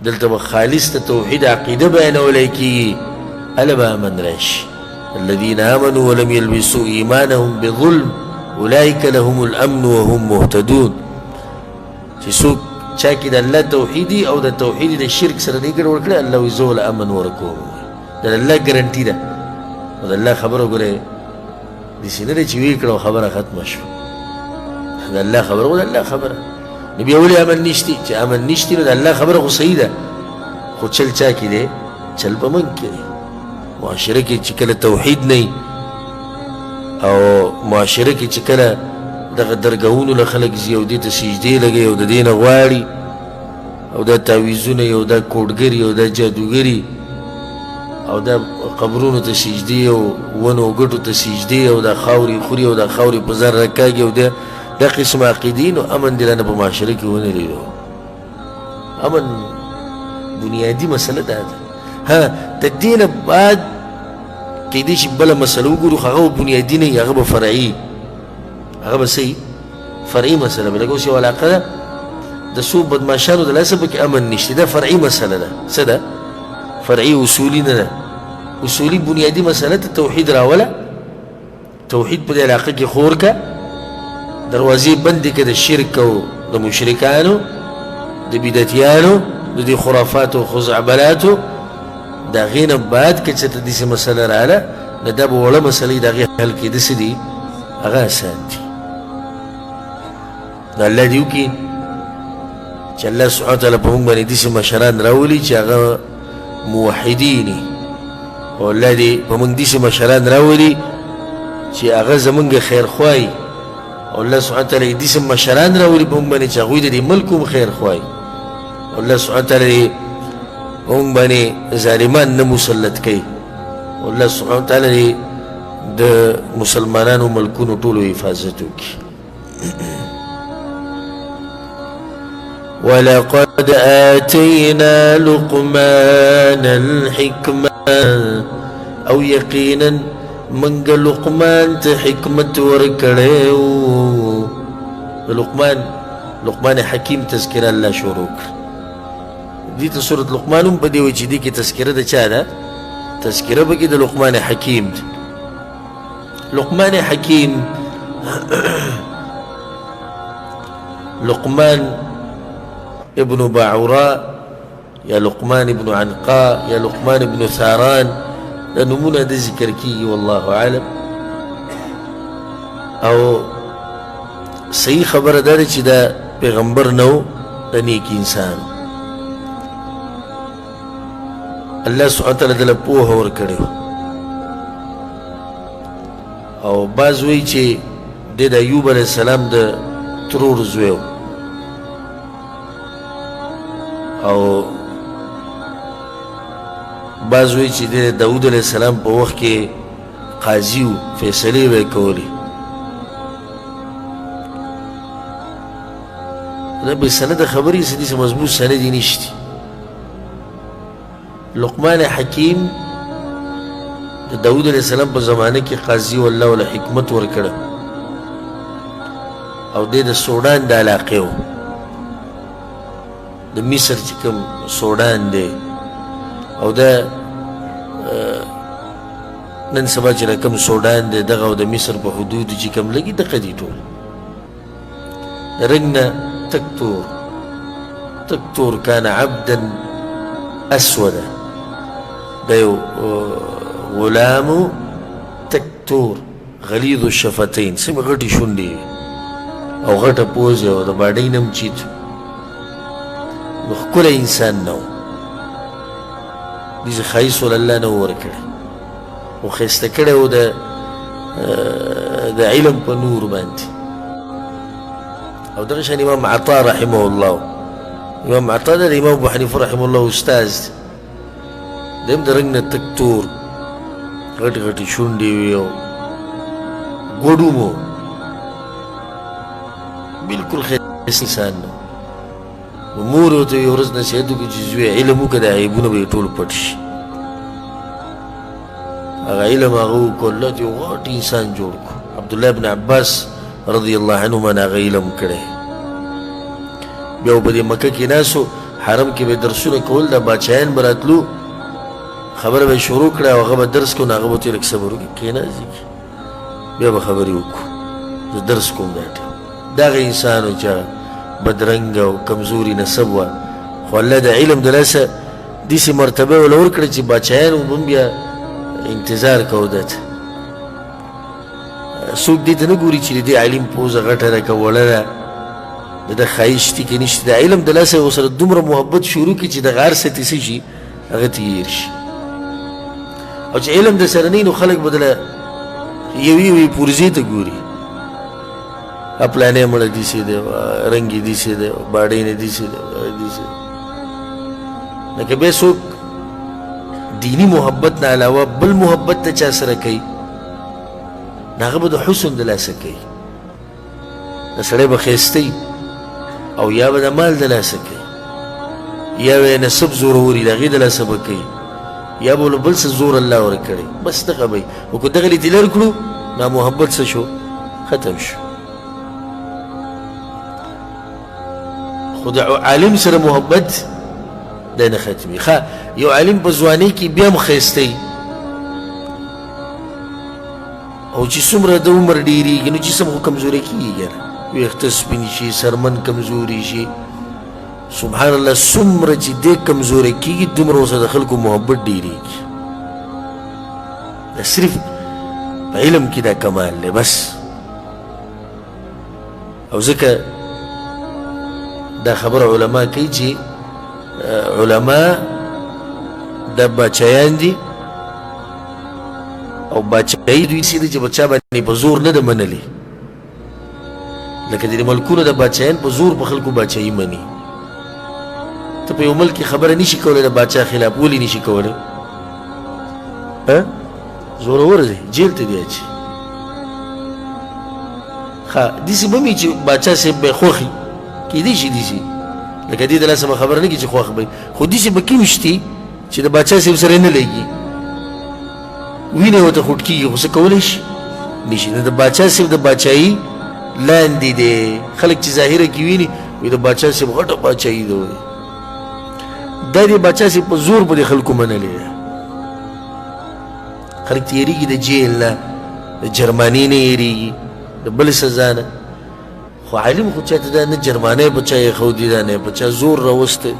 دلته به خالص د توحید عقیده بیانولی کېږي هله به امن راشي الذین آمنوا ولم یلبسوا ایمانهم بظلم اولئک لهم الامن وهم مهتدون چې څوک چا کې د الله توحیدي او د توحید د شرک سره نه ګډوډ کړی الله وایي زه ول امن ورکوم د الله ګرنټي ده او د الله خبره ګورې داسې نه دی چې ویې کړه او خبره ختمه شوه د الله خبره خو د الله خبره نو بیا ولې امن نشتی چې امن نشتی نو د الله خبره خو صحیح ده خو چل چا کې دی چل په من کې دی معاشره کې چې کله توحید نه او معاشره کې چې کله دغه درګاهونو له خلک ځي او دې ته سجدې لګوي او د دې نه غواړي او دا تعویذونه او دا کوډګري او دا جادوګري او دا قبرونو ته سجدې او ونو ګټو ته سجدې او دا خاورې خوري او دا خاورې په ځر راکاږي او دا قسم عقیدې نو امن دې رانه په معاشره کې ونه لیدو امن بنیادي مسله دا ده ها د دې نه بعد کېدای شي بله مسله وګورو خو هغه بنیادي نه وي هغه به فرعي هغه به څه فرعي مسله به لکه اوس یو علاقه ده د څو بدماشانو د لاسه پکې امن نشته دا فرعي مسله ده څه ده فرعي اصولي نه ده اصولي بنیادي مسله ته توحید راوله توحید په دې علاقه کې خور که دروازې بندې که د شرک او د مشرکانو د بدعتیانو د دې خرافاتو او خزعبلاتو د هغې نه بعد که چېرته داسې مسله راغله نو دا به وړه مسلې د هغې حل کېده څه دي هغه اسان دي دا الله دې وکړي چې الله سبحانه وتعالی په موږ باندې داسې مشران راولي چې هغه موحدین او الله دې په موږ داسې مشران راولي چې هغه زمونږ خیرخواهي او الله سبحانه وتعالی داسې مشران راولي په موږ باندې چې هغوی د دې ملک هم خیرخواهي او الله سبحانه وتعالی په موږ باندې ظالمان نه مسلط کوي او الله سبحانه وتعالی د مسلمانانو ملکونو ټولو حفاظت وکړي ولقد آتينا لقمان الحكمة او يقينا منگ لقمان ته حکمت ورکړیو لقمان حکیم تذکره الله شروع کړ دې ته سورۃ لقمان هم په دې وجه دي کې تذکره د چا ده تذکره به کې د لقمان حکیم لقمان حکیم لقمان ابن باعوراء یا لقمان ابن عنقاء یا لقمان ابن ثاران دا نمونه د ذکر کیږي والله عالم او صحیح خبره ده چې دا پیغمبر نو د نیک انسان الله سبحانه وتعالی دله پوهه ورکړې او بعض وایي چې د ایوب علیه السلام د ترور زوی و او بعض وایي چې د داود علیه السلام په وخت کې قاضي و فیصلې به یې کولې دا بې سنده خبرې څه داسې مضبوط سند یې نشته لقمان حکیم د داود علیه السلام په زمانه کې قاضي و الله وله حکمت ورکړه او دی د سوډان د علاقې و د مصر چې کوم سوډان دی او دا نن سبا چې کوم سوډان دی دغه او د مصر په حدودو چې کوم لګي دغه دي ټول د رنګ نه تکتور کان عبدا اسودا دا یو غلامو تکتور غلیظ الشفتین سمې غټې شونډې او غټه پوزه او د باډۍ نه هم چیت نو ښکلی انسان نه و داسې ښایست ول الله نه و ورکړی او ښایسته کړی و د علم په نور باندې او دغه شان امام عطا رحمه الله امام عطا د امام ابو حنیفه رحمه الله استاذ دی هم د رنګ نه تک تور غټې غټې شونډې وي او ګوډوم و بلکل ښایسته انسان نه نو مور یې ورته یوه ورځ نصیحت وکړي چې زوی علم وکړه د عیبونه به یې ټول پټ شي هغه علم هغه وکړو الله ته یو غټ انسان جوړ کړو عبدالله بن عباس رضی الله عنهما نه هغه علم کړی بیا به دې مکه کې ناست و حرم کې به درسونه کول د بادشاهان به راتلو خبره به شروع کړه او هغه به درس کو نه هغه به ترې لږ صبر وکړي کښېناستې بیا به خبرې وکړو زه درس کوم دا ټیم دغه انسان و چې بدرنګ او کمزوري نسب وه خو الله د علم د لاسه داسې مرتبه وله ورکړه چې بادشاهان به هم بیا انتظار کوو ده ته څوک دې ته نه ګوري چې د دې علم پوزه غټه ده که وړه ده د ده ښایست دي که نشته د علم د لاسه ورسره دومره محبت شروع کړي چې دغه هر څه ته څه شي هغه ته هېر شي او چې علم د سره نه نو خلک به دله یوې پورزې ته ګوري پلانې مړه داسې دی رنګ یې داسې دی باډۍ نه داسې دی داسې لکه بیا څوک دینی محبت نه علاوه بل محبت ته چا سره کوي نو هغه به د حسن د لاسه کوي د سړی به ښایسته او یا به د مال د لاسه کوي یا به یې نسب زوروري د هغې د لاسه به کوي یا به له بل څه زور الله ورکړی بس دغه به خو که دغه لیدې لر کړو نو محبت څه شو ختم شو خو د عالم سره محبت دی نه ختمي ښه یو عالم په ځوانۍ کې بیا هم ښایسته او چې څومره د عمر ډېرېږي نو جسم خو کمزوری کېږي که نه ویښته سپین شي سرمن کمزوري شي سبحان الله څومره چې دی کمزوری کېږي دومره ورسره د خلکو محبت ډېرېږي دا صرف په علم کې دا کمال دی بس او ځکه دا خبر علما کوي چې علما دا بچیان دي او بچی دوی سي دي چې بچا باندې په زور نه ده منلې لکه ځینې ملکونه د بچیان په زور په خلکو بچایي مني ته په یو ملک کې خبره نشي کولی د باچا خلاف ولې نشي کولی زورور دی جیل ته دی اچي ښه داسې به وي چې باچا صاحب به یې خوښي کېدای شي داسې لکه دې د لاسه به خبره نه کړي چې خوښ به خو داسې به کې وشتي چې د باچا صاحب سره نه لګي وینه ورته خوټ کېږي خو څه کولی شي نشي نو د باچا صاحب د باچایي لاندې دی خلک چې ظاهره کې ویني وایي د باچا صاحب غټه باچایي ده وایي دا د باچا صاحب په زور به د خلکو منلې ده خلک تېرېږي د جیل نه د جرماني نه یېرېږي د بل سزا نه خو عالم خو چاته دا نه جرمانی په چا یې ښودي دا نه په چا زور راوستی